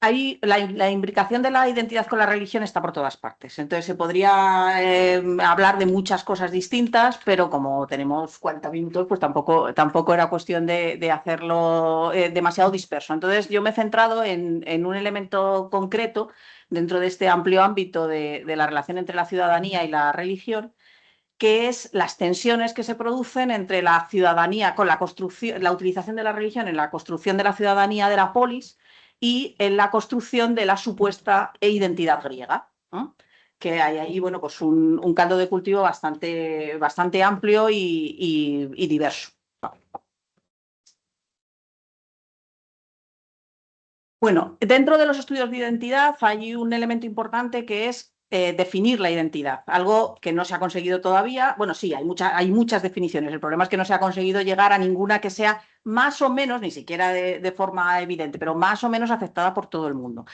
Ahí la imbricación de la identidad con la religión está por todas partes. Entonces se podría hablar de muchas cosas distintas, pero como tenemos 40 minutos, pues tampoco era cuestión de hacerlo demasiado disperso. Entonces yo me he centrado en un elemento concreto dentro de este amplio ámbito de la relación entre la ciudadanía y la religión, que es las tensiones que se producen entre la ciudadanía con la construcción, la utilización de la religión en la construcción de la ciudadanía de la polis y en la construcción de la supuesta identidad griega, ¿no? Que hay ahí, bueno, pues un caldo de cultivo bastante amplio y diverso. Bueno, dentro de los estudios de identidad hay un elemento importante que es definir la identidad, algo que no se ha conseguido todavía. Bueno, sí, hay muchas definiciones. El problema es que no se ha conseguido llegar a ninguna que sea más o menos, ni siquiera de forma evidente, pero más o menos aceptada por todo el mundo.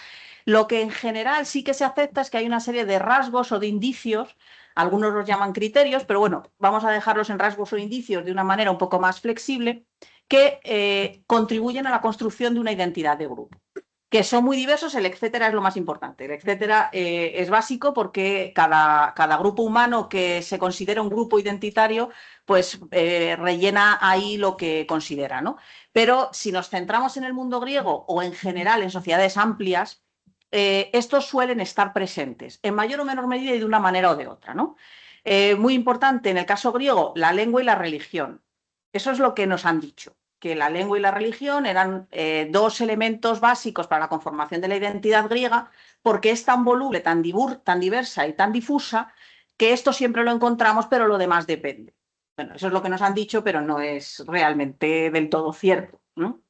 Lo que en general sí que se acepta es que hay una serie de rasgos o de indicios, algunos los llaman criterios, pero bueno, vamos a dejarlos en rasgos o indicios de una manera un poco más flexible, que contribuyen a la construcción de una identidad de grupo. Que son muy diversos, el etcétera es lo más importante. El etcétera es básico porque cada grupo humano que se considera un grupo identitario, pues rellena ahí lo que considera, ¿no? Pero si nos centramos en el mundo griego o en general en sociedades amplias, estos suelen estar presentes en mayor o menor medida y de una manera o de otra, ¿no? Muy importante en el caso griego, la lengua y la religión. Eso es lo que nos han dicho, que la lengua y la religión eran dos elementos básicos para la conformación de la identidad griega, porque es tan voluble, tan diversa y tan difusa, que esto siempre lo encontramos, pero lo demás depende. Bueno, eso es lo que nos han dicho, pero no es realmente del todo cierto, ¿no?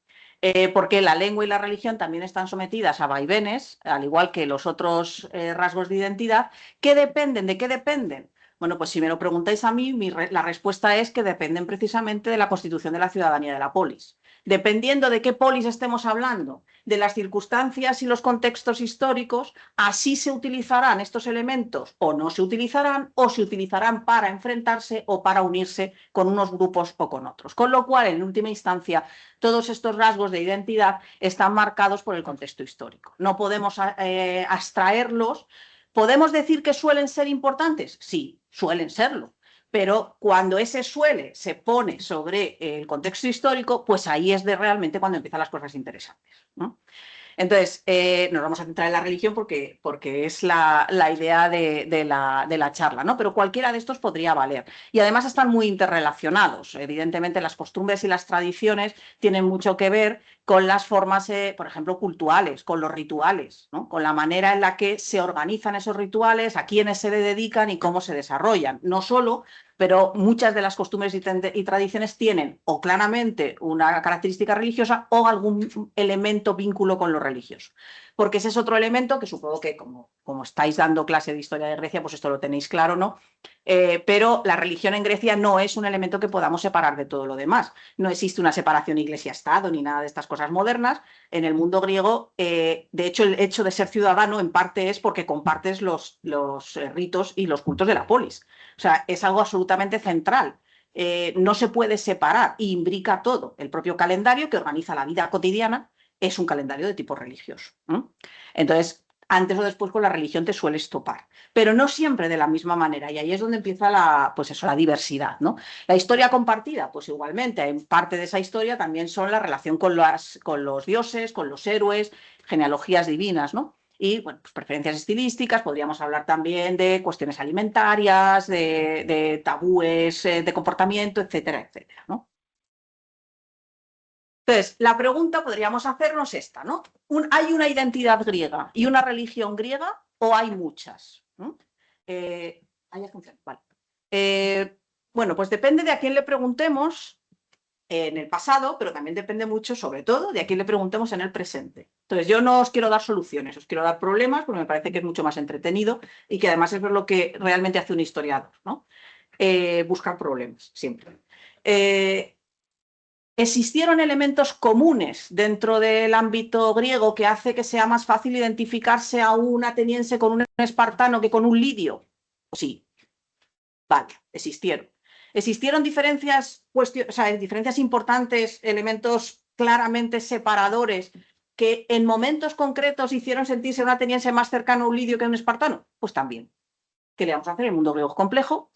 Porque la lengua y la religión también están sometidas a vaivenes, al igual que los otros rasgos de identidad, que dependen. ¿De qué dependen? Bueno, pues si me lo preguntáis a mí, la respuesta es que dependen precisamente de la constitución de la ciudadanía de la polis. Dependiendo de qué polis estemos hablando, de las circunstancias y los contextos históricos, así se utilizarán estos elementos o no se utilizarán, o se utilizarán para enfrentarse o para unirse con unos grupos o con otros. Con lo cual, en última instancia, todos estos rasgos de identidad están marcados por el contexto histórico. No podemos abstraerlos. ¿Podemos decir que suelen ser importantes? Sí, suelen serlo. Pero cuando ese suele se pone sobre el contexto histórico, pues ahí es realmente cuando empiezan las cosas interesantes, ¿no? Entonces, nos vamos a centrar en la religión porque es la idea de la charla, ¿no? Pero cualquiera de estos podría valer. Y además están muy interrelacionados. Evidentemente, las costumbres y las tradiciones tienen mucho que ver con las formas, por ejemplo, culturales, con los rituales, ¿no? Con la manera en la que se organizan esos rituales, a quiénes se le dedican y cómo se desarrollan. No solo, pero muchas de las costumbres y tradiciones tienen o claramente una característica religiosa o algún elemento vínculo con lo religioso. Porque ese es otro elemento que supongo que como estáis dando clase de historia de Grecia, pues esto lo tenéis claro, ¿no? Pero la religión en Grecia no es un elemento que podamos separar de todo lo demás. No existe una separación iglesia-estado ni nada de estas cosas modernas. En el mundo griego, de hecho, el hecho de ser ciudadano en parte es porque compartes los ritos y los cultos de la polis. O sea, es algo absolutamente central. No se puede separar y imbrica todo. El propio calendario que organiza la vida cotidiana es un calendario de tipo religioso. Entonces, antes o después con la religión te sueles topar, pero no siempre de la misma manera. Y ahí es donde empieza la diversidad, ¿no? La historia compartida, pues igualmente, en parte de esa historia también son la relación con los dioses, con los héroes, genealogías divinas, ¿no? Y bueno, pues preferencias estilísticas, podríamos hablar también de cuestiones alimentarias, de tabúes de comportamiento, etcétera, etcétera, ¿no? Entonces, la pregunta podríamos hacernos esta, ¿no? ¿Hay una identidad griega y una religión griega o hay muchas? ¿No? Vale. Bueno, pues depende de a quién le preguntemos en el pasado, pero también depende mucho, sobre todo, de a quién le preguntemos en el presente. Entonces, yo no os quiero dar soluciones, os quiero dar problemas, porque me parece que es mucho más entretenido y que además es lo que realmente hace un historiador, ¿no? Buscar problemas, siempre. ¿Existieron elementos comunes dentro del ámbito griego que hace que sea más fácil identificarse a un ateniense con un espartano que con un lidio? Sí, vale, existieron. ¿Existieron diferencias, diferencias importantes, elementos claramente separadores ¿Que en momentos concretos hicieron sentirse a un ateniense más cercano a un lidio que a un espartano? Pues también. ¿Qué le vamos a hacer? El mundo griego es complejo.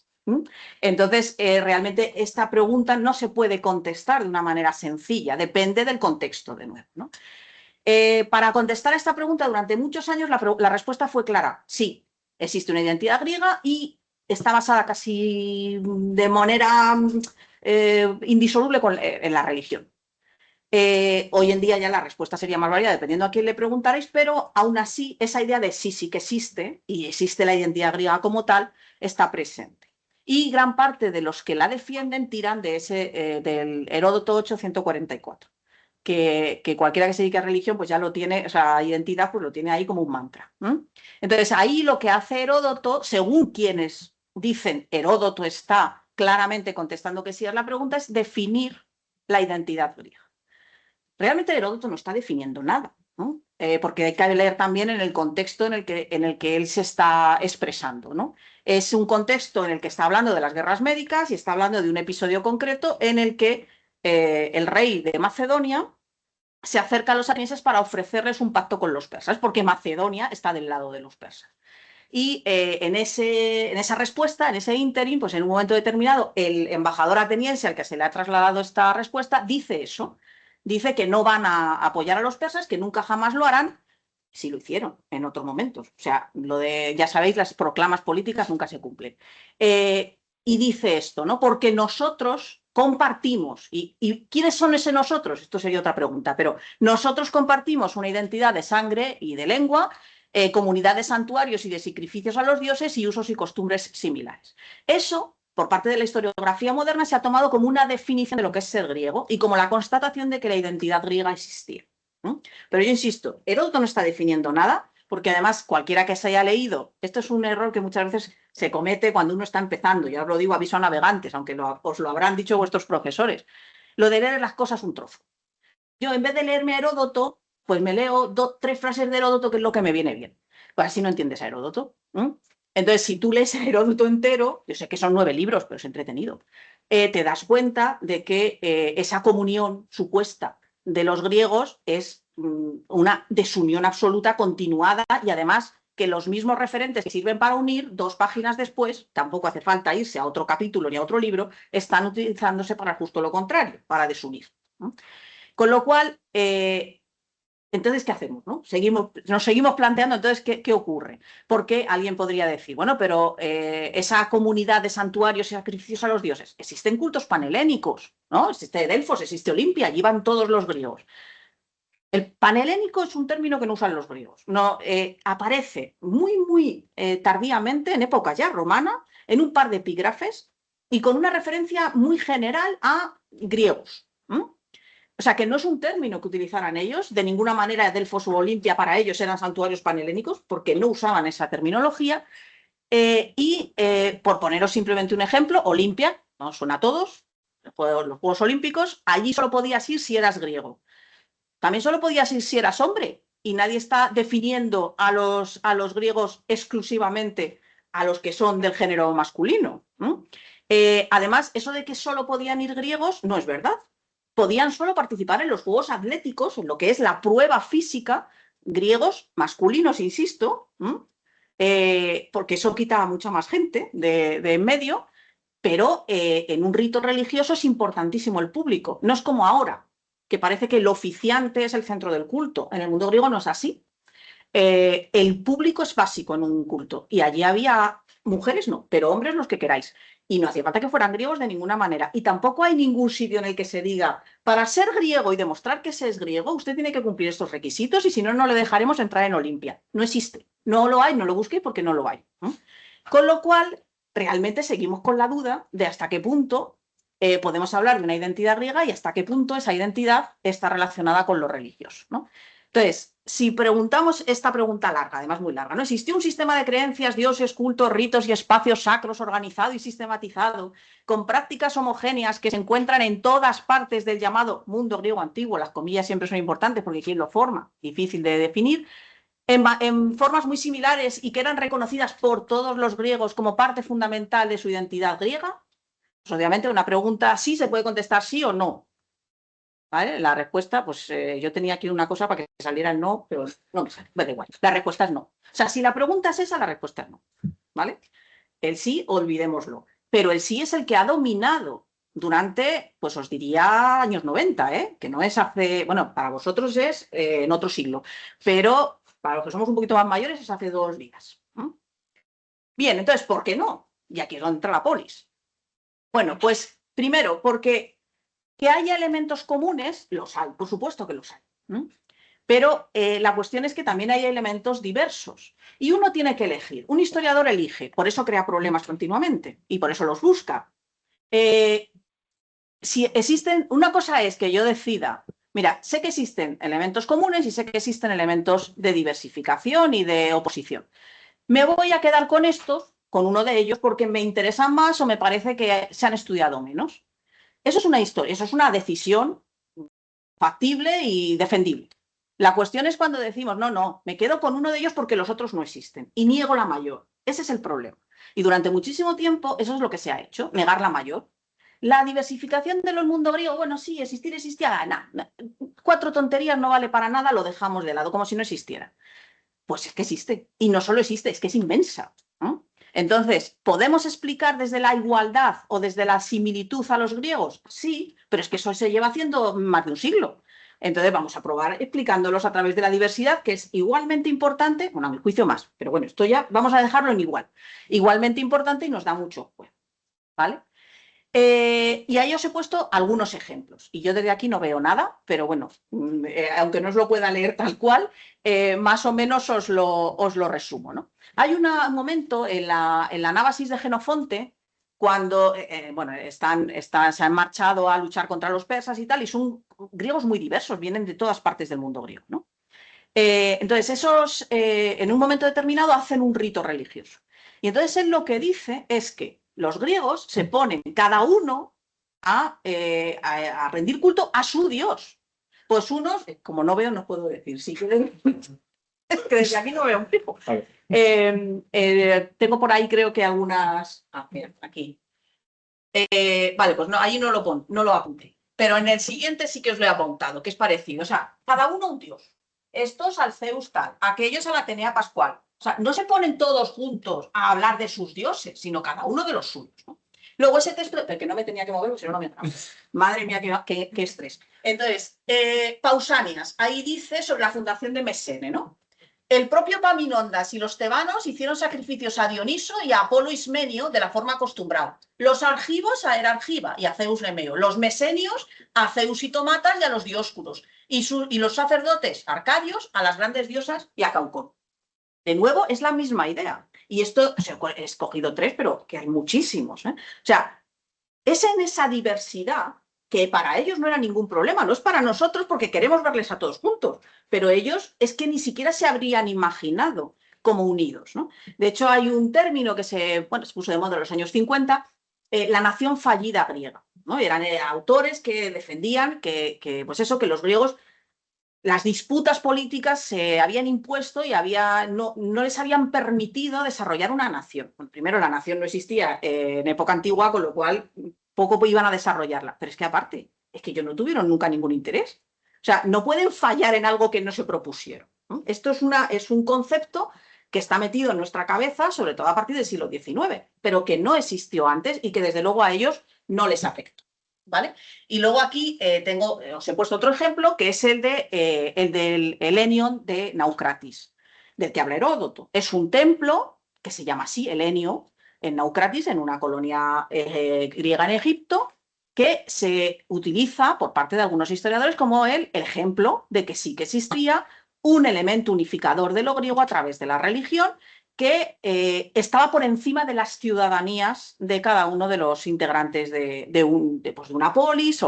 Entonces, realmente esta pregunta no se puede contestar de una manera sencilla, depende del contexto de nuevo, ¿no? Para contestar a esta pregunta, durante muchos años la respuesta fue clara. Sí, existe una identidad griega y está basada casi de manera indisoluble en la religión. Hoy en día ya la respuesta sería más variada dependiendo a quién le preguntarais, pero aún así esa idea de sí, sí que existe y existe la identidad griega como tal, está presente. Y gran parte de los que la defienden tiran del Heródoto 844, que cualquiera que se dedique a religión pues ya lo tiene, o sea, identidad pues lo tiene ahí como un mantra. Entonces ahí lo que hace Heródoto, según quienes dicen Heródoto está claramente contestando que sí es la pregunta, es definir la identidad griega. Realmente Heródoto no está definiendo nada, ¿no? Porque hay que leer también en el contexto en el que él se está expresando, ¿no? Es un contexto en el que está hablando de las guerras médicas y está hablando de un episodio concreto en el que el rey de Macedonia se acerca a los atenienses para ofrecerles un pacto con los persas, porque Macedonia está del lado de los persas. Y en esa respuesta, en ese ínterin, pues en un momento determinado, el embajador ateniense al que se le ha trasladado esta respuesta dice eso. Dice que no van a apoyar a los persas, que nunca jamás lo harán, si lo hicieron en otros momentos. O sea, ya sabéis, las proclamas políticas nunca se cumplen. Y dice esto, ¿no? Porque nosotros compartimos, ¿y quiénes son ese nosotros? Esto sería otra pregunta, pero nosotros compartimos una identidad de sangre y de lengua, comunidad de santuarios y de sacrificios a los dioses y usos y costumbres similares. Eso, por parte de la historiografía moderna, se ha tomado como una definición de lo que es ser griego y como la constatación de que la identidad griega existía. Pero yo insisto, Heródoto no está definiendo nada, porque además cualquiera que se haya leído, esto es un error que muchas veces se comete cuando uno está empezando, ya os lo digo, aviso a navegantes, aunque os lo habrán dicho vuestros profesores, lo de leer las cosas un trozo. Yo, en vez de leerme a Heródoto, pues me leo 3 frases de Heródoto, que es lo que me viene bien. Pues así no entiendes a Heródoto. Entonces, si tú lees a Heródoto entero, yo sé que son 9 libros, pero es entretenido, te das cuenta de que esa comunión supuesta de los griegos es una desunión absoluta continuada y además que los mismos referentes que sirven para unir 2 páginas después, tampoco hace falta irse a otro capítulo ni a otro libro, están utilizándose para justo lo contrario, para desunir. Con lo cual, entonces, ¿qué hacemos? ¿No? Nos seguimos planteando, entonces, ¿qué ocurre? Porque alguien podría decir, bueno, pero esa comunidad de santuarios y sacrificios a los dioses, existen cultos panhelénicos, ¿no? Existe Delfos, existe Olimpia, allí van todos los griegos. El panhelénico es un término que no usan los griegos. No, aparece muy tardíamente, en época ya romana, en un par de epígrafes y con una referencia muy general a griegos. O sea, que no es un término que utilizaran ellos, de ninguna manera Delfos u Olimpia para ellos eran santuarios panhelénicos, porque no usaban esa terminología. Por poneros simplemente un ejemplo, Olimpia, ¿no? Suena a todos, los Juegos Olímpicos, allí solo podías ir si eras griego. También solo podías ir si eras hombre, y nadie está definiendo a los griegos exclusivamente a los que son del género masculino. Además, eso de que solo podían ir griegos no es verdad. Podían solo participar en los juegos atléticos, en lo que es la prueba física, griegos, masculinos, insisto, porque eso quitaba mucha más gente de en medio, pero en un rito religioso es importantísimo el público. No es como ahora, que parece que el oficiante es el centro del culto. En el mundo griego no es así. El público es básico en un culto y allí había mujeres, no, pero hombres los que queráis. Y no hacía falta que fueran griegos de ninguna manera. Y tampoco hay ningún sitio en el que se diga, para ser griego y demostrar que se es griego, usted tiene que cumplir estos requisitos y si no, no le dejaremos entrar en Olimpia. No existe. No lo hay, no lo busquéis porque no lo hay. Con lo cual, realmente seguimos con la duda de hasta qué punto podemos hablar de una identidad griega y hasta qué punto esa identidad está relacionada con lo religioso, ¿no? Entonces, si preguntamos esta pregunta larga, además muy larga, ¿no? ¿Existió un sistema de creencias, dioses, cultos, ritos y espacios sacros organizado y sistematizado, con prácticas homogéneas que se encuentran en todas partes del llamado mundo griego antiguo? Las comillas siempre son importantes porque quién lo forma, difícil de definir. En formas muy similares y que eran reconocidas por todos los griegos como parte fundamental de su identidad griega. Pues obviamente una pregunta así se puede contestar sí o no. ¿vale? La respuesta, pues yo tenía aquí una cosa para que saliera el no, pero no me sale. Da igual. La respuesta es no. O sea, si la pregunta es esa, la respuesta es no. ¿Vale? El sí, olvidémoslo. Pero el sí es el que ha dominado durante, pues os diría, años 90, ¿eh? Que no es hace, bueno, para vosotros es en otro siglo, pero para los que somos un poquito más mayores es hace 2 días. Bien, entonces, ¿por qué no? Y aquí es donde entra la polis. Bueno, pues primero, porque que haya elementos comunes, los hay, por supuesto que los hay. Pero la cuestión es que también hay elementos diversos. Y uno tiene que elegir. Un historiador elige, por eso crea problemas continuamente y por eso los busca. Si existen, una cosa es que yo decida, mira, sé que existen elementos comunes y sé que existen elementos de diversificación y de oposición. Me voy a quedar con estos, con uno de ellos, porque me interesan más o me parece que se han estudiado menos. Eso es una historia, eso es una decisión factible y defendible. La cuestión es cuando decimos, no, no, me quedo con uno de ellos porque los otros no existen y niego la mayor. Ese es el problema. Y durante muchísimo tiempo eso es lo que se ha hecho, negar la mayor. La diversificación de los mundos griegos, bueno, sí, existir existía, nah, 4 tonterías no vale para nada, lo dejamos de lado, como si no existiera. Pues es que existe. Y no solo existe, es que es inmensa. ¿No? Entonces, ¿podemos explicar desde la igualdad o desde la similitud a los griegos? Sí, pero es que eso se lleva haciendo más de un siglo. Entonces vamos a probar explicándolos a través de la diversidad, que es igualmente importante, bueno, a mi juicio más, pero bueno, esto ya vamos a dejarlo en igual. Igualmente importante y nos da mucho juego, ¿vale? Y ahí os he puesto algunos ejemplos. Y yo desde aquí no veo nada, pero bueno, aunque no os lo pueda leer tal cual, más o menos os lo resumo. ¿No? Hay un momento en la Anábasis de Jenofonte, cuando bueno, se han marchado a luchar contra los persas y tal, y son griegos muy diversos, vienen de todas partes del mundo griego. ¿No? Entonces, esos en un momento determinado hacen un rito religioso. Y entonces él lo que dice es que los griegos se ponen cada uno a rendir culto a su dios. Pues unos, como no veo, no puedo decir. Si quieren, es que desde aquí no veo un fijo. Tengo por ahí, creo que algunas. Mira, aquí. Vale, pues no, ahí no lo apunté. Pero en el siguiente sí que os lo he apuntado, que es parecido. O sea, cada uno un dios. Estos al Zeus tal, aquellos a la Atenea Pascual. O sea, no se ponen todos juntos a hablar de sus dioses, sino cada uno de los suyos. ¿No? Luego ese texto, que no me tenía que mover, porque si no, no me entraba. Madre mía, qué estrés. Entonces, Pausanias, ahí dice sobre la fundación de Mesene, ¿no? El propio Epaminondas y los tebanos hicieron sacrificios a Dioniso y a Apolo Ismenio de la forma acostumbrada. Los argivos a Erargiva y a Zeus Nemeo. Los mesenios a Zeus y Tomatas y a los dioscuros. Y los sacerdotes arcadios a las grandes diosas y a Caucón. De nuevo, es la misma idea. Y esto, o sea, he escogido 3, pero que hay muchísimos. O sea, es en esa diversidad que para ellos no era ningún problema, no es para nosotros porque queremos verles a todos juntos, pero ellos es que ni siquiera se habrían imaginado como unidos. ¿No? De hecho, hay un término que se puso de moda en los años 50, la nación fallida griega. ¿No? Eran autores que defendían pues eso, que los griegos, las disputas políticas se habían impuesto y no les habían permitido desarrollar una nación. Bueno, primero, la nación no existía en época antigua, con lo cual poco iban a desarrollarla. Pero es que aparte, es que ellos no tuvieron nunca ningún interés. O sea, no pueden fallar en algo que no se propusieron. ¿No? Esto es un concepto que está metido en nuestra cabeza, sobre todo a partir del siglo XIX, pero que no existió antes y que desde luego a ellos no les afectó. ¿Vale? Y luego aquí os he puesto otro ejemplo, que es el del Helenion de Naucratis, del que habla Heródoto. Es un templo que se llama así, Helenio, en Naucratis, en una colonia griega en Egipto, que se utiliza por parte de algunos historiadores como el ejemplo de que sí que existía un elemento unificador de lo griego a través de la religión que estaba por encima de las ciudadanías de cada uno de los integrantes de una polis.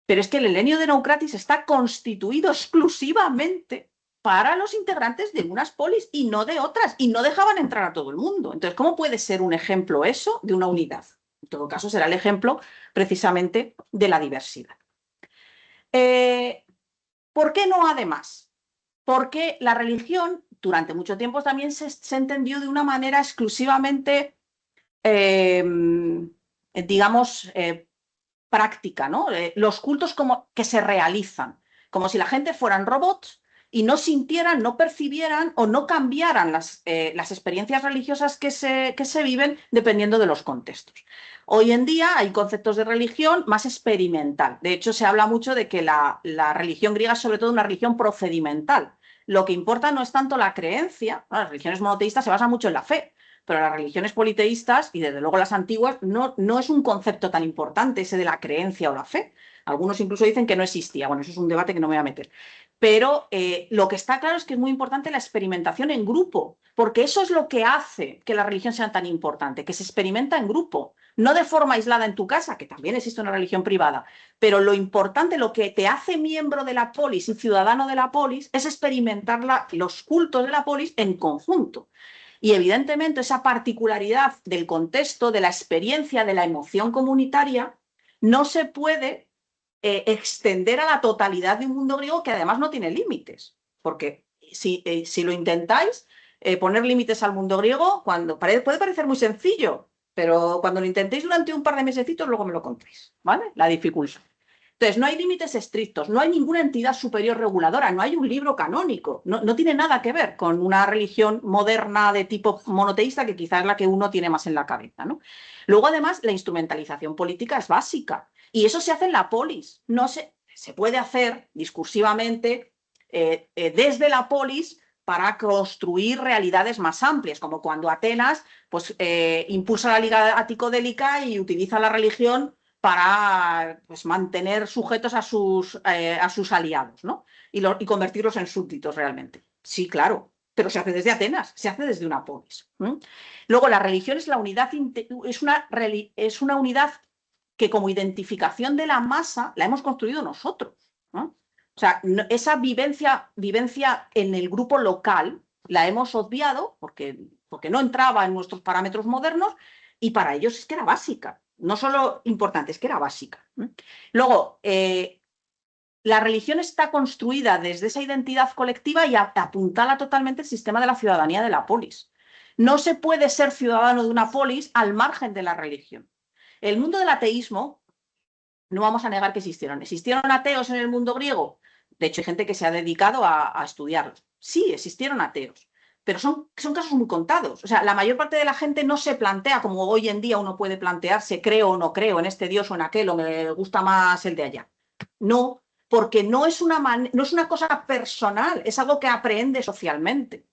Pero es que el Helenio de Naucratis está constituido exclusivamente para los integrantes de unas polis y no de otras, y no dejaban entrar a todo el mundo. Entonces, ¿cómo puede ser un ejemplo eso de una unidad? En todo caso, será el ejemplo precisamente de la diversidad. ¿Por qué no además? Porque la religión durante mucho tiempo también se entendió de una manera exclusivamente, digamos, práctica, ¿no? Los cultos como que se realizan, como si la gente fueran robots y no sintieran, no percibieran o no cambiaran las experiencias religiosas que se viven dependiendo de los contextos. Hoy en día hay conceptos de religión más experimental. De hecho, se habla mucho de que la religión griega es sobre todo una religión procedimental. Lo que importa no es tanto la creencia, ¿no? Las religiones monoteístas se basan mucho en la fe, pero las religiones politeístas, y desde luego las antiguas, no es un concepto tan importante ese de la creencia o la fe. Algunos incluso dicen que no existía. Bueno, eso es un debate que no me voy a meter. Pero lo que está claro es que es muy importante la experimentación en grupo, porque eso es lo que hace que la religión sea tan importante, que se experimenta en grupo, no de forma aislada en tu casa, que también existe una religión privada, pero lo importante, lo que te hace miembro de la polis y ciudadano de la polis, es experimentar los cultos de la polis en conjunto. Y evidentemente esa particularidad del contexto, de la experiencia, de la emoción comunitaria, no se puede extender a la totalidad de un mundo griego que además no tiene límites. Porque si lo intentáis, poner límites al mundo griego, puede parecer muy sencillo, pero cuando lo intentéis durante un par de mesecitos, luego me lo contéis, ¿vale? La dificultad. Entonces, no hay límites estrictos, no hay ninguna entidad superior reguladora, no hay un libro canónico, no tiene nada que ver con una religión moderna de tipo monoteísta, que quizás es la que uno tiene más en la cabeza, ¿no? Luego, además, la instrumentalización política es básica y eso se hace en la polis. No se puede hacer discursivamente desde la polis para construir realidades más amplias, como cuando Atenas pues, impulsa la Liga Aticodélica y utiliza la religión para pues, mantener sujetos a sus aliados, ¿no? Y convertirlos en súbditos realmente. Sí, claro, pero se hace desde Atenas, se hace desde una polis. Luego, la religión es una unidad que como identificación de la masa la hemos construido nosotros, ¿no? O sea, esa vivencia en el grupo local la hemos obviado porque no entraba en nuestros parámetros modernos y para ellos es que era básica. No solo importante, es que era básica. Luego, la religión está construida desde esa identidad colectiva y apuntala totalmente el sistema de la ciudadanía de la polis. No se puede ser ciudadano de una polis al margen de la religión. El mundo del ateísmo, no vamos a negar que existieron. ¿Existieron ateos en el mundo griego? De hecho, hay gente que se ha dedicado a estudiarlos. Sí, existieron ateos, pero son casos muy contados. O sea, la mayor parte de la gente no se plantea como hoy en día uno puede plantearse, creo o no creo en este Dios o en aquel, o me gusta más el de allá. No, porque no es una cosa personal, es algo que aprende socialmente.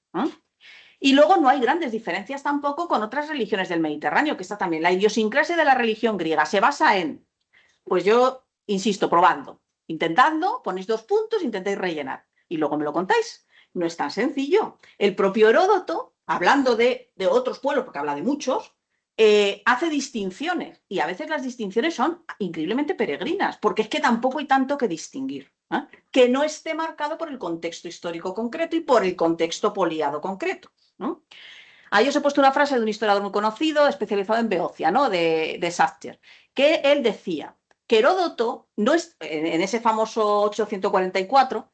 Y luego no hay grandes diferencias tampoco con otras religiones del Mediterráneo, que está también. La idiosincrasia de la religión griega se basa en, pues yo insisto, probando, intentando, ponéis 2 puntos, intentáis rellenar y luego me lo contáis. No es tan sencillo. El propio Heródoto, hablando de otros pueblos, porque habla de muchos, hace distinciones y a veces las distinciones son increíblemente peregrinas, porque es que tampoco hay tanto que distinguir, ¿eh? Que no esté marcado por el contexto histórico concreto y por el contexto poliado concreto, ¿no? Ahí os he puesto una frase de un historiador muy conocido, especializado en Beocia, ¿no? de Sachter, que él decía que Heródoto, en ese famoso 844,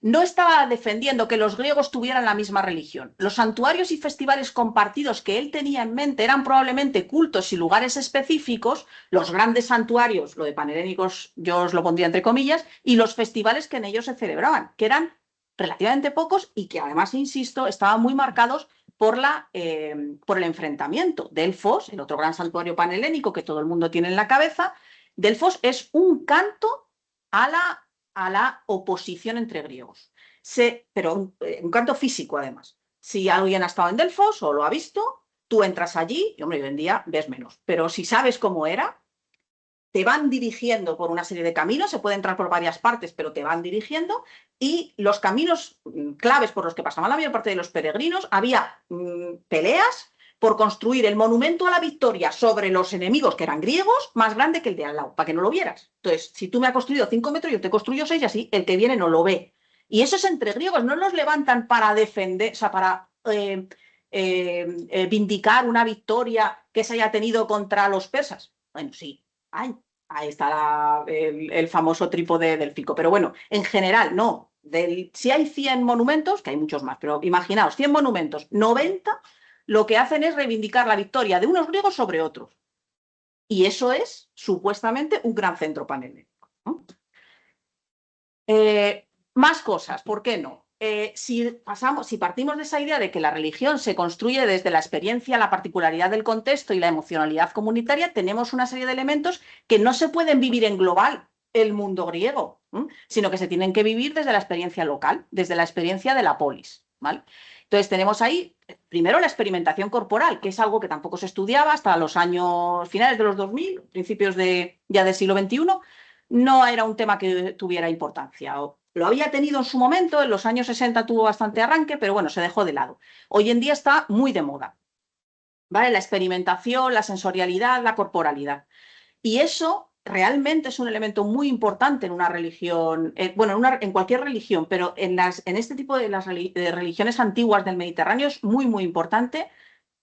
no estaba defendiendo que los griegos tuvieran la misma religión. Los santuarios y festivales compartidos que él tenía en mente eran probablemente cultos y lugares específicos, los grandes santuarios, lo de panhelénicos yo os lo pondría entre comillas, y los festivales que en ellos se celebraban, que eran relativamente pocos y que además, insisto, estaban muy marcados por el enfrentamiento. Delfos, el otro gran santuario panhelénico que todo el mundo tiene en la cabeza, Delfos es un canto a la oposición entre griegos. Pero un canto físico, además. Si alguien ha estado en Delfos o lo ha visto, tú entras allí, y hombre, hoy en día ves menos. Pero si sabes cómo era, te van dirigiendo por una serie de caminos, se puede entrar por varias partes, pero te van dirigiendo, y los caminos claves por los que pasaban la mayor parte de los peregrinos, había peleas por construir el monumento a la victoria sobre los enemigos, que eran griegos, más grande que el de al lado, para que no lo vieras. Entonces, si tú me has construido 5 metros, yo te construyo 6 y así el que viene no lo ve. Y eso es entre griegos, no los levantan para defender, o sea, para vindicar una victoria que se haya tenido contra los persas. Bueno, sí, ahí está el famoso trípode delfico. Pero bueno, en general, no. Si hay 100 monumentos, que hay muchos más, pero imaginaos, 100 monumentos, 90 lo que hacen es reivindicar la victoria de unos griegos sobre otros. Y eso es, supuestamente, un gran centro panhelénico, ¿no? Más cosas, ¿por qué no? Si partimos de esa idea de que la religión se construye desde la experiencia, la particularidad del contexto y la emocionalidad comunitaria, tenemos una serie de elementos que no se pueden vivir en global el mundo griego, sino que se tienen que vivir desde la experiencia local, desde la experiencia de la polis, ¿vale? Entonces tenemos ahí, primero, la experimentación corporal, que es algo que tampoco se estudiaba hasta los años finales de los 2000, principios ya del siglo XXI, no era un tema que tuviera importancia. Lo había tenido en su momento, en los años 60 tuvo bastante arranque, pero bueno, se dejó de lado. Hoy en día está muy de moda, ¿vale? La experimentación, la sensorialidad, la corporalidad. Y eso realmente es un elemento muy importante en una religión, bueno, en cualquier religión, pero en este tipo de las religiones antiguas del Mediterráneo es muy, muy importante.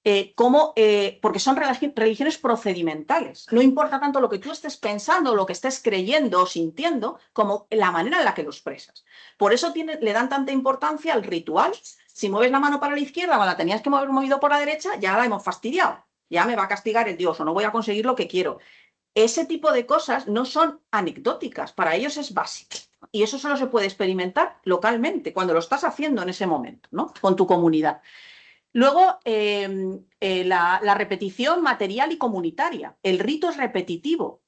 Porque son religiones procedimentales. No importa tanto lo que tú estés pensando, lo que estés creyendo o sintiendo, como la manera en la que lo expresas. Por eso le dan tanta importancia al ritual. Si mueves la mano para la izquierda cuando la tenías que haber movido por la derecha, ya la hemos fastidiado. Ya me va a castigar el Dios o no voy a conseguir lo que quiero. Ese tipo de cosas no son anecdóticas, para ellos es básico. Y eso solo se puede experimentar localmente, cuando lo estás haciendo en ese momento, ¿no? Con tu comunidad. Luego, la repetición material y comunitaria. El rito es repetitivo,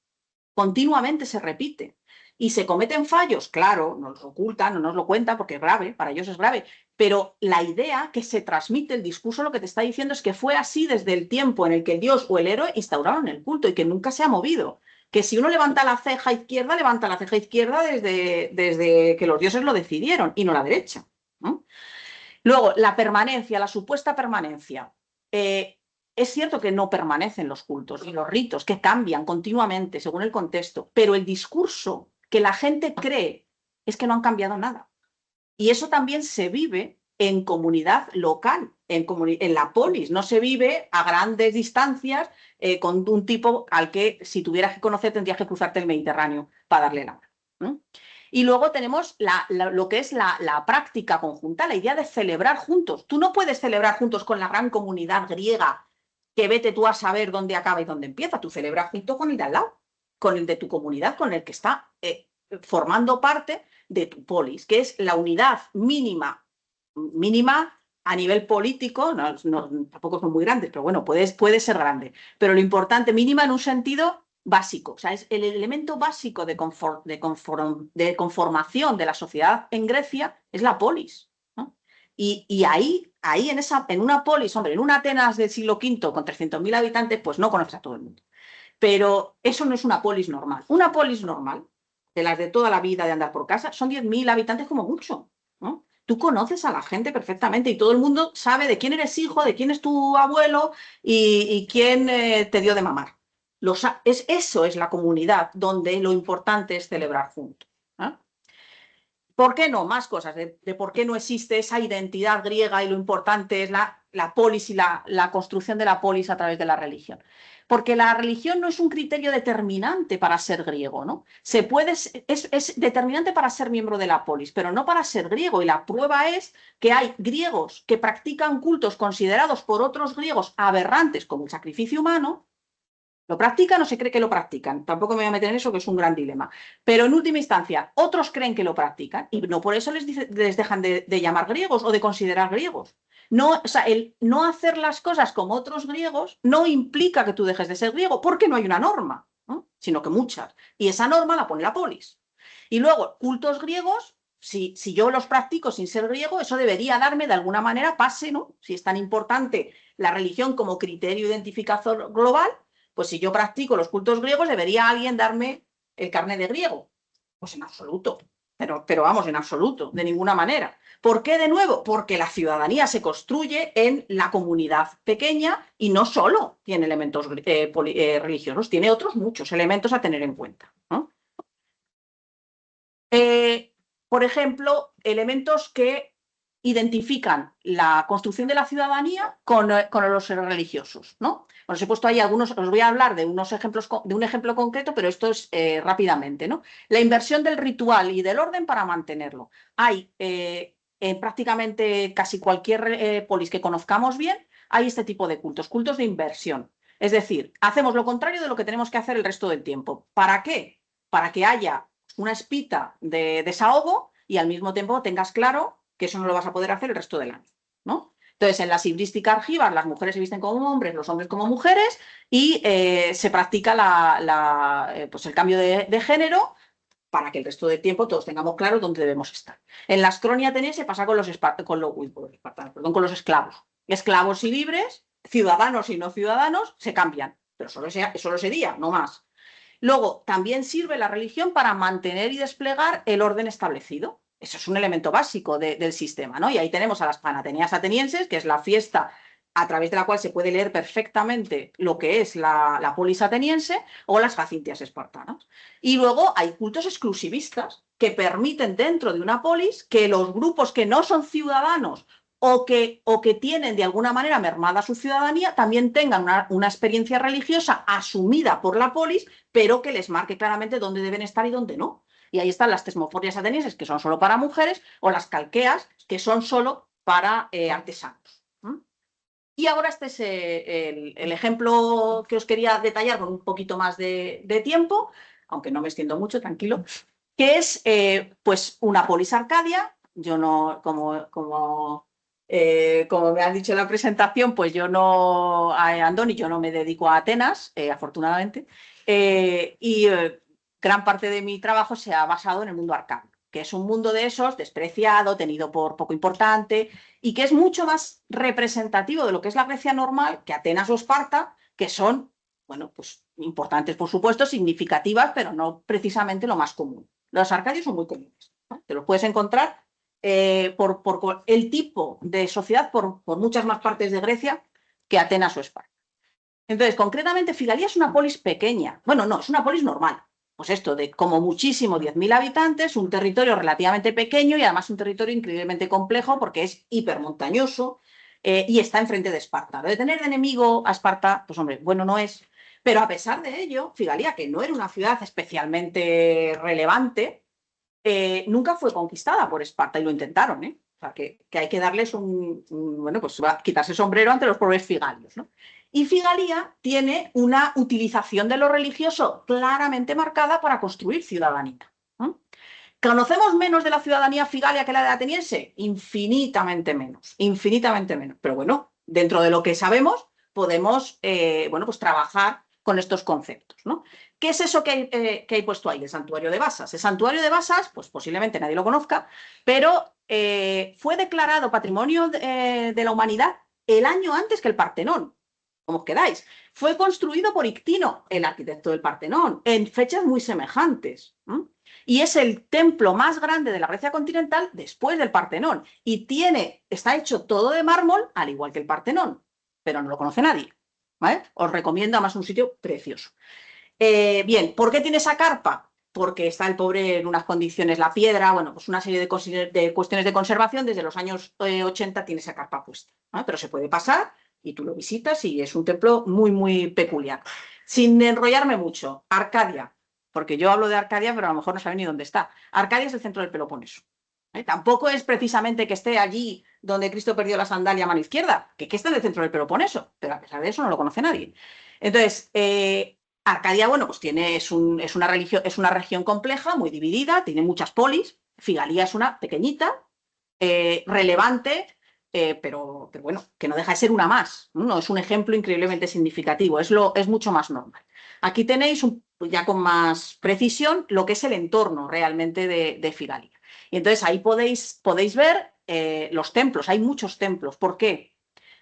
continuamente se repite. Y se cometen fallos, claro, nos lo ocultan, no nos lo cuentan porque es grave, para ellos es grave, pero la idea que se transmite, el discurso, lo que te está diciendo es que fue así desde el tiempo en el que el dios o el héroe instauraron el culto y que nunca se ha movido. Que si uno levanta la ceja izquierda, levanta la ceja izquierda desde que los dioses lo decidieron y no la derecha, ¿no? Luego, la permanencia, la supuesta permanencia. Es cierto que no permanecen los cultos y los ritos, que cambian continuamente según el contexto, pero el discurso que la gente cree es que no han cambiado nada. Y eso también se vive en comunidad local, en la polis. No se vive a grandes distancias con un tipo al que, si tuvieras que conocer, tendrías que cruzarte el Mediterráneo para darle la mano. Y luego tenemos lo que es la práctica conjunta, la idea de celebrar juntos. Tú no puedes celebrar juntos con la gran comunidad griega, que vete tú a saber dónde acaba y dónde empieza. Tú celebras junto con el de al lado, con el de tu comunidad, con el que está formando parte de tu polis, que es la unidad mínima a nivel político, tampoco son muy grandes, pero bueno, puede ser grande. Pero lo importante, mínima en un sentido básico, o sea, es el elemento básico de conformación de la sociedad en Grecia, es la polis, ¿no? Y ahí en una polis, hombre, en una Atenas del siglo V con 300.000 habitantes, pues no conoces a todo el mundo. Pero eso no es una polis normal. Una polis normal, de las de toda la vida de andar por casa, son 10.000 habitantes como mucho, ¿no? Tú conoces a la gente perfectamente y todo el mundo sabe de quién eres hijo, de quién es tu abuelo y quién te dio de mamar. Eso es la comunidad donde lo importante es celebrar juntos. ¿Eh? ¿Por qué no? Más cosas de por qué no existe esa identidad griega y lo importante es la polis y la construcción de la polis a través de la religión. Porque la religión no es un criterio determinante para ser griego, ¿no? Es determinante para ser miembro de la polis, pero no para ser griego. Y la prueba es que hay griegos que practican cultos considerados por otros griegos aberrantes, como el sacrificio humano. ¿Lo practican o se cree que lo practican? Tampoco me voy a meter en eso, que es un gran dilema. Pero en última instancia, otros creen que lo practican y no por eso les dejan de llamar griegos o de considerar griegos. No, o sea, el no hacer las cosas como otros griegos no implica que tú dejes de ser griego, porque no hay una norma, ¿no? Sino que muchas. Y esa norma la pone la polis. Y luego, cultos griegos, si yo los practico sin ser griego, eso debería darme de alguna manera pase, ¿no? Si es tan importante la religión como criterio identificador global, pues si yo practico los cultos griegos, ¿debería alguien darme el carnet de griego? Pues en absoluto. Pero vamos, en absoluto, de ninguna manera. ¿Por qué de nuevo? Porque la ciudadanía se construye en la comunidad pequeña y no solo tiene elementos religiosos, tiene otros muchos elementos a tener en cuenta, ¿no? Por ejemplo, elementos que identifican la construcción de la ciudadanía con los religiosos, ¿no? Os he puesto ahí algunos, os voy a hablar de unos ejemplos, de un ejemplo concreto, pero esto es rápidamente, ¿no? La inversión del ritual y del orden para mantenerlo. Hay en prácticamente casi cualquier polis que conozcamos bien, hay este tipo de cultos de inversión. Es decir, hacemos lo contrario de lo que tenemos que hacer el resto del tiempo. ¿Para qué? Para que haya una espita de desahogo y al mismo tiempo tengas claro que eso no lo vas a poder hacer el resto del año, ¿no? Entonces, en la sibrística argivas, las mujeres se visten como hombres, los hombres como mujeres, y se practica pues el cambio de género para que el resto del tiempo todos tengamos claro dónde debemos estar. En la Ascronia ateniense pasa con los esclavos. Esclavos y libres, ciudadanos y no ciudadanos, se cambian, pero solo ese día, no más. Luego, también sirve la religión para mantener y desplegar el orden establecido. Eso es un elemento básico del sistema, ¿no? Y ahí tenemos a las Panateneas atenienses, que es la fiesta a través de la cual se puede leer perfectamente lo que es la polis ateniense, o las jacintias espartanas. Y luego hay cultos exclusivistas que permiten dentro de una polis que los grupos que no son ciudadanos o que tienen de alguna manera mermada su ciudadanía también tengan una experiencia religiosa asumida por la polis, pero que les marque claramente dónde deben estar y dónde no. Y ahí están las tesmoforias atenienses, que son solo para mujeres, o las calqueas, que son solo para artesanos. Y ahora este es el ejemplo que os quería detallar con un poquito más de tiempo, aunque no me extiendo mucho, tranquilo, que es pues una polis arcadia. Yo no, como me han dicho en la presentación, pues yo no, Andoni, yo no me dedico a Atenas, afortunadamente, y gran parte de mi trabajo se ha basado en el mundo arcadio, que es un mundo de esos despreciado, tenido por poco importante, y que es mucho más representativo de lo que es la Grecia normal que Atenas o Esparta, que son, bueno, pues importantes, por supuesto, significativas, pero no precisamente lo más común. Los arcadios son muy comunes, ¿no? Te los puedes encontrar por el tipo de sociedad por muchas más partes de Grecia que Atenas o Esparta. Entonces, concretamente, Figalia es una polis pequeña. Bueno, no, es una polis normal. Pues esto de como muchísimo 10.000 habitantes, un territorio relativamente pequeño y además un territorio increíblemente complejo porque es hipermontañoso y está enfrente de Esparta. Lo de tener de enemigo a Esparta, pues hombre, bueno no es. Pero a pesar de ello, Figalia, que no era una ciudad especialmente relevante, nunca fue conquistada por Esparta y lo intentaron, ¿eh? O sea, que hay que darles bueno, pues quitarse el sombrero ante los pobres figalios, ¿no? Y Figalia tiene una utilización de lo religioso claramente marcada para construir ciudadanía. ¿Conocemos menos de la ciudadanía figalia que la de ateniense? Infinitamente menos. Pero bueno, dentro de lo que sabemos, podemos bueno, pues trabajar con estos conceptos, ¿no? ¿Qué es eso que hay puesto ahí? El santuario de Basas. El santuario de Basas, pues posiblemente nadie lo conozca, pero fue declarado Patrimonio de la Humanidad el año antes que el Partenón. ¿Cómo os quedáis? Fue construido por Ictino, el arquitecto del Partenón, en fechas muy semejantes. Y es el templo más grande de la Grecia continental después del Partenón. Y está hecho todo de mármol, al igual que el Partenón, pero no lo conoce nadie. ¿Vale? Os recomiendo además un sitio precioso. Bien, ¿por qué tiene esa carpa? Porque está el pobre en unas condiciones, la piedra, bueno, pues una serie de cuestiones de conservación. Desde los años 80 tiene esa carpa puesta, ¿no? Pero se puede pasar y tú lo visitas y es un templo muy, muy peculiar. Sin enrollarme mucho, Arcadia, porque yo hablo de Arcadia, pero a lo mejor no saben ni dónde está. Arcadia es el centro del Peloponeso. Tampoco es precisamente que esté allí donde Cristo perdió la sandalia a mano izquierda, que está en el centro del Peloponeso, pero a pesar de eso no lo conoce nadie. Entonces, Arcadia, bueno, pues es una región compleja, muy dividida, tiene muchas polis. Figalia es una pequeñita, relevante, pero bueno, que no deja de ser una más, ¿no? Es un ejemplo increíblemente significativo, es mucho más normal. Aquí tenéis, ya con más precisión, lo que es el entorno realmente de Figalia. Y entonces ahí podéis ver los templos, hay muchos templos. ¿Por qué?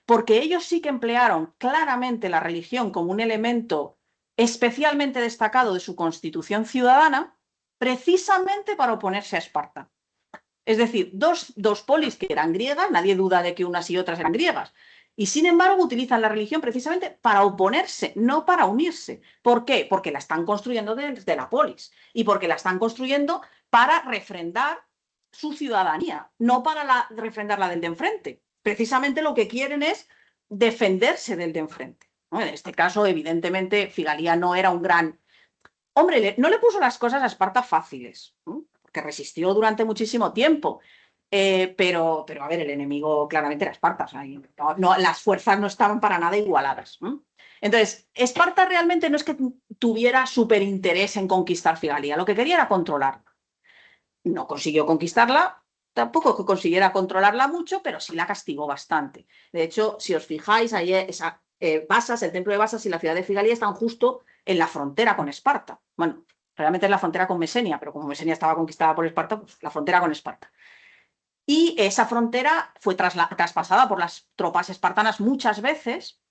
Porque ellos sí que emplearon claramente la religión como un elemento especialmente destacado de su constitución ciudadana, precisamente para oponerse a Esparta. Es decir, dos polis que eran griegas, nadie duda de que unas y otras eran griegas, y sin embargo utilizan la religión precisamente para oponerse, no para unirse. ¿Por qué? Porque la están construyendo desde la polis y porque la están construyendo para refrendar su ciudadanía, no para refrendar la del de enfrente. Precisamente lo que quieren es defenderse del de enfrente. En este caso, evidentemente, Figalia no era un gran... Hombre, no le puso las cosas a Esparta fáciles, ¿no? Porque resistió durante muchísimo tiempo. pero a ver, el enemigo claramente era Esparta. O sea, las fuerzas no estaban para nada igualadas. Entonces, Esparta realmente no es que tuviera súper interés en conquistar Figalia, lo que quería era controlarla. No consiguió conquistarla, tampoco que consiguiera controlarla mucho, pero sí la castigó bastante. De hecho, si os fijáis, ahí Basas, el templo de Basas y la ciudad de Figalia están justo en la frontera con Esparta. Bueno, realmente es la frontera con Mesenia, pero como Mesenia estaba conquistada por Esparta, pues la frontera con Esparta. Y esa frontera fue traspasada por las tropas espartanas muchas veces.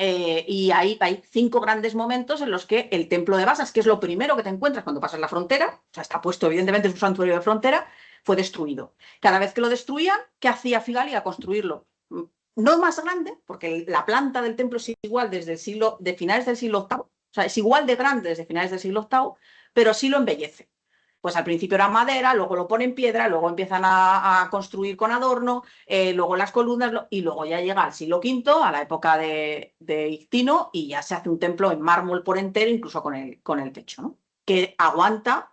Y hay 5 grandes momentos en los que el templo de Basas, que es lo primero que te encuentras cuando pasas la frontera, o sea, está puesto evidentemente en su santuario de frontera, fue destruido. Cada vez que lo destruían, ¿qué hacía Figalia? Construirlo. No más grande, porque la planta del templo es igual desde de finales del siglo VIII, o sea, es igual de grande desde finales del siglo VIII, pero sí lo embellece. Pues al principio era madera, luego lo ponen piedra, luego empiezan a construir con adorno, luego las columnas, y luego ya llega al siglo V, a la época de Ictino, y ya se hace un templo en mármol por entero, incluso con el techo, ¿no? Que aguanta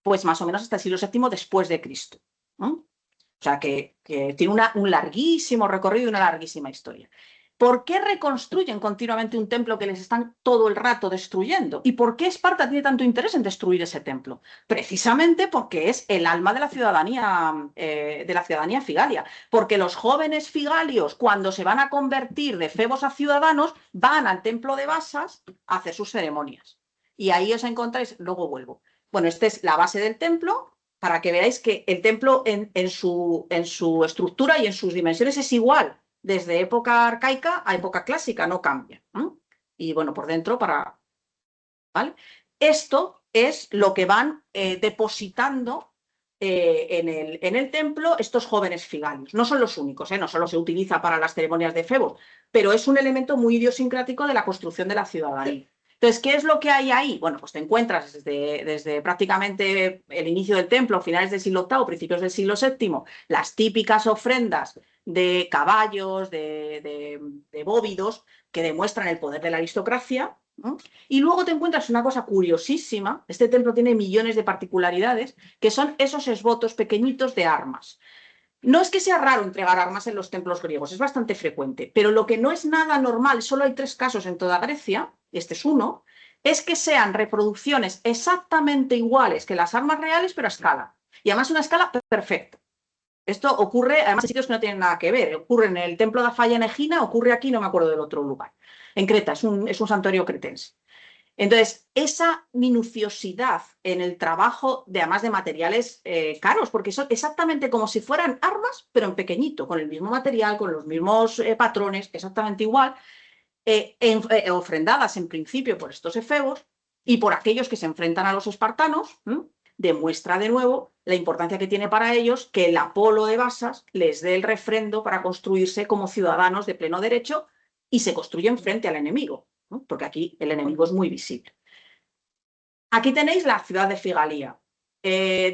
pues más o menos hasta el siglo VII después de Cristo, ¿no? O sea, que tiene un larguísimo recorrido y una larguísima historia. ¿Por qué reconstruyen continuamente un templo que les están todo el rato destruyendo? ¿Y por qué Esparta tiene tanto interés en destruir ese templo? Precisamente porque es el alma de la ciudadanía figalia. Porque los jóvenes figalios, cuando se van a convertir de febos a ciudadanos, van al templo de Basas a hacer sus ceremonias. Y ahí os encontráis, luego vuelvo. Bueno, esta es la base del templo, para que veáis que el templo en su estructura y en sus dimensiones es igual desde época arcaica a época clásica, no cambia. Y bueno, por dentro ¿vale? Esto es lo que van depositando en el templo estos jóvenes figalios. No son los únicos, no solo se utiliza para las ceremonias de Febos, pero es un elemento muy idiosincrático de la construcción de la ciudadanía. Entonces, ¿qué es lo que hay ahí? Bueno, pues te encuentras desde prácticamente el inicio del templo, finales del siglo VIII, principios del siglo VII, las típicas ofrendas de caballos, de bóvidos, que demuestran el poder de la aristocracia, ¿no? Y luego te encuentras una cosa curiosísima, este templo tiene millones de particularidades, que son esos esbotos pequeñitos de armas. No es que sea raro entregar armas en los templos griegos, es bastante frecuente, pero lo que no es nada normal, solo hay 3 casos en toda Grecia, este es uno, es que sean reproducciones exactamente iguales que las armas reales, pero a escala. Y además una escala perfecta. Esto ocurre, además, en sitios que no tienen nada que ver. Ocurre en el templo de Afaya en Egina, ocurre aquí, no me acuerdo del otro lugar. En Creta, es un santuario cretense. Entonces, esa minuciosidad en el trabajo, además de materiales caros, porque son exactamente como si fueran armas, pero en pequeñito, con el mismo material, con los mismos patrones, exactamente igual, ofrendadas en principio por estos efebos y por aquellos que se enfrentan a los espartanos, demuestra de nuevo la importancia que tiene para ellos que el Apolo de Basas les dé el refrendo para construirse como ciudadanos de pleno derecho y se construyen frente al enemigo, ¿no? Porque aquí el enemigo es muy visible. Aquí tenéis la ciudad de Figalia.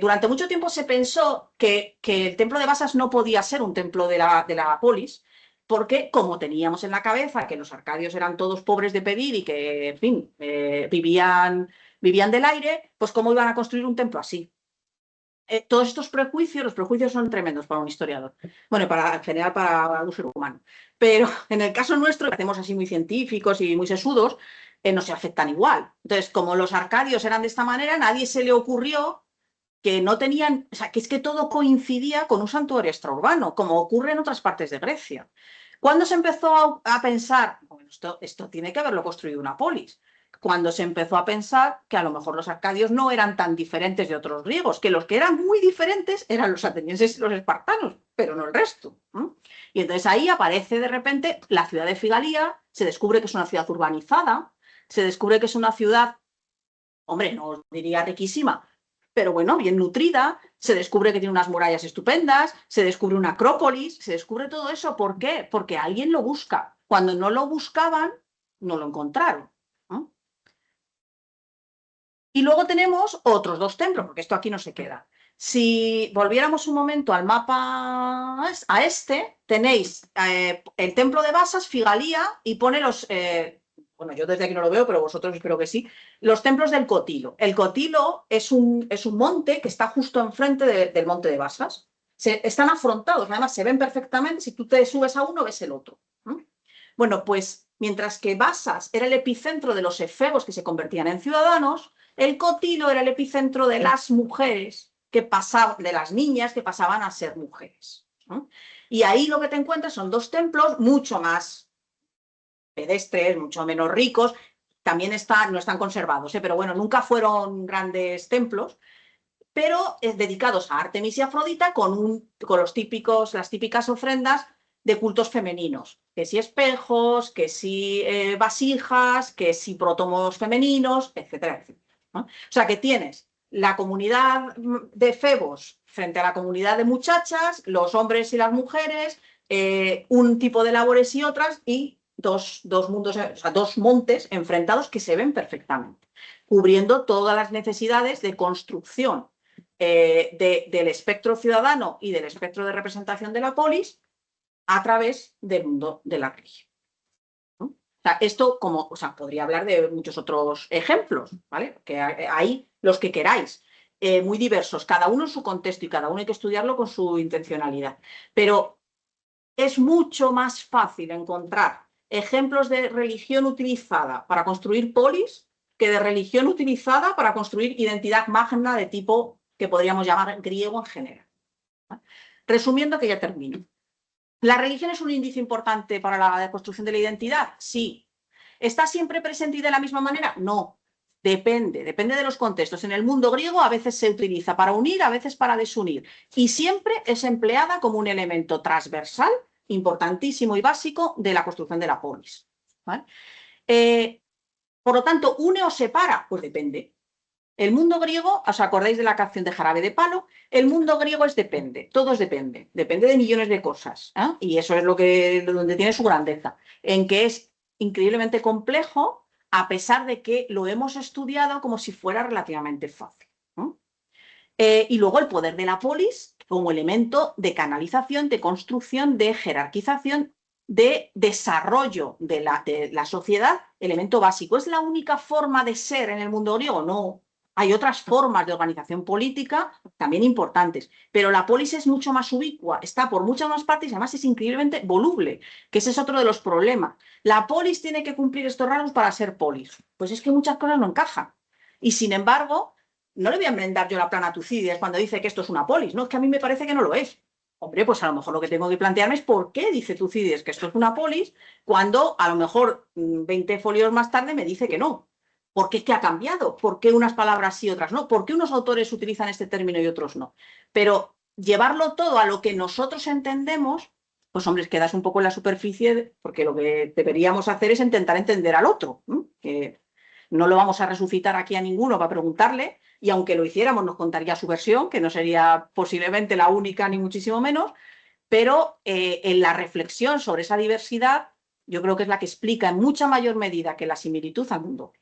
Durante mucho tiempo se pensó que el templo de Basas no podía ser un templo de la polis, porque como teníamos en la cabeza que los arcadios eran todos pobres de pedir y que, en fin, vivían del aire, pues cómo iban a construir un templo así. Todos estos prejuicios, los prejuicios son tremendos para un historiador, bueno, en general para un ser humano, pero en el caso nuestro, que hacemos así muy científicos y muy sesudos, no se afectan igual. Entonces, como los arcadios eran de esta manera, a nadie se le ocurrió que no tenían, o sea, que es que todo coincidía con un santuario extraurbano, como ocurre en otras partes de Grecia. ¿Cuándo se empezó a pensar, bueno, esto tiene que haberlo construido una polis? Cuando se empezó a pensar que a lo mejor los arcadios no eran tan diferentes de otros griegos, que los que eran muy diferentes eran los atenienses y los espartanos, pero no el resto. Y entonces ahí aparece de repente la ciudad de Figalia, se descubre que es una ciudad urbanizada, se descubre que es una ciudad, hombre, no diría riquísima, pero bueno, bien nutrida, se descubre que tiene unas murallas estupendas, se descubre una acrópolis, se descubre todo eso. ¿Por qué? Porque alguien lo busca. Cuando no lo buscaban, no lo encontraron, ¿no? Y luego tenemos otros 2 templos, porque esto aquí no se queda. Si volviéramos un momento al mapa a tenéis el templo de Basas, Figalia, y pone bueno, yo desde aquí no lo veo, pero vosotros espero que sí, los templos del Cotilo. El Cotilo es un monte que está justo enfrente del monte de Basas. están afrontados, además se ven perfectamente, si tú te subes a uno ves el otro. Bueno, pues mientras que Basas era el epicentro de los efebos que se convertían en ciudadanos, el Cotilo era el epicentro de las mujeres que pasaban, de las niñas que pasaban a ser mujeres. Y ahí lo que te encuentras son dos templos mucho más pedestres, mucho menos ricos, también no están conservados, pero bueno, nunca fueron grandes templos, pero dedicados a Artemis y Afrodita con las típicas ofrendas de cultos femeninos, que si espejos, que si vasijas, que si prótomos femeninos, etcétera, etcétera, ¿no? O sea que tienes la comunidad de febos frente a la comunidad de muchachas, los hombres y las mujeres, un tipo de labores y otras, y dos mundos, o sea, dos montes enfrentados que se ven perfectamente, cubriendo todas las necesidades de construcción del espectro ciudadano y del espectro de representación de la polis a través del mundo de la religión, ¿no? O sea, esto podría hablar de muchos otros ejemplos, ¿vale? Que hay los que queráis, muy diversos, cada uno en su contexto y cada uno hay que estudiarlo con su intencionalidad. Pero es mucho más fácil encontrar ejemplos de religión utilizada para construir polis que de religión utilizada para construir identidad magna de tipo que podríamos llamar griego en general. Resumiendo, que ya termino. ¿La religión es un índice importante para la construcción de la identidad? Sí. ¿Está siempre presente y de la misma manera? No. Depende de los contextos. En el mundo griego a veces se utiliza para unir, a veces para desunir. Y siempre es empleada como un elemento transversal, importantísimo y básico de la construcción de la polis, ¿vale? Por lo tanto, ¿une o separa? Pues depende. El mundo griego, ¿os acordáis de la canción de Jarabe de Palo? El mundo griego es depende, todo es depende de millones de cosas, ¿eh? Y eso es donde tiene su grandeza, en que es increíblemente complejo, a pesar de que lo hemos estudiado como si fuera relativamente fácil, ¿no? Y luego el poder de la polis como elemento de canalización, de construcción, de jerarquización, de desarrollo de la sociedad, elemento básico. ¿Es la única forma de ser en el mundo griego? No. Hay otras formas de organización política también importantes, pero la polis es mucho más ubicua, está por muchas más partes y además es increíblemente voluble, que ese es otro de los problemas. La polis tiene que cumplir estos rasgos para ser polis. Pues es que muchas cosas no encajan. Y sin embargo, no le voy a enmendar yo la plana Tucídides cuando dice que esto es una polis, no, es que a mí me parece que no lo es. Hombre, pues a lo mejor lo que tengo que plantearme es por qué dice Tucídides que esto es una polis cuando a lo mejor 20 folios más tarde me dice que no. ¿Por qué es que ha cambiado? ¿Por qué unas palabras sí y otras no? ¿Por qué unos autores utilizan este término y otros no? Pero llevarlo todo a lo que nosotros entendemos, pues hombre, quedas un poco en la superficie, porque lo que deberíamos hacer es intentar entender al otro, ¿no? Que no lo vamos a resucitar aquí a ninguno para preguntarle, y aunque lo hiciéramos nos contaría su versión, que no sería posiblemente la única ni muchísimo menos, pero en la reflexión sobre esa diversidad yo creo que es la que explica en mucha mayor medida que la similitud al mundo.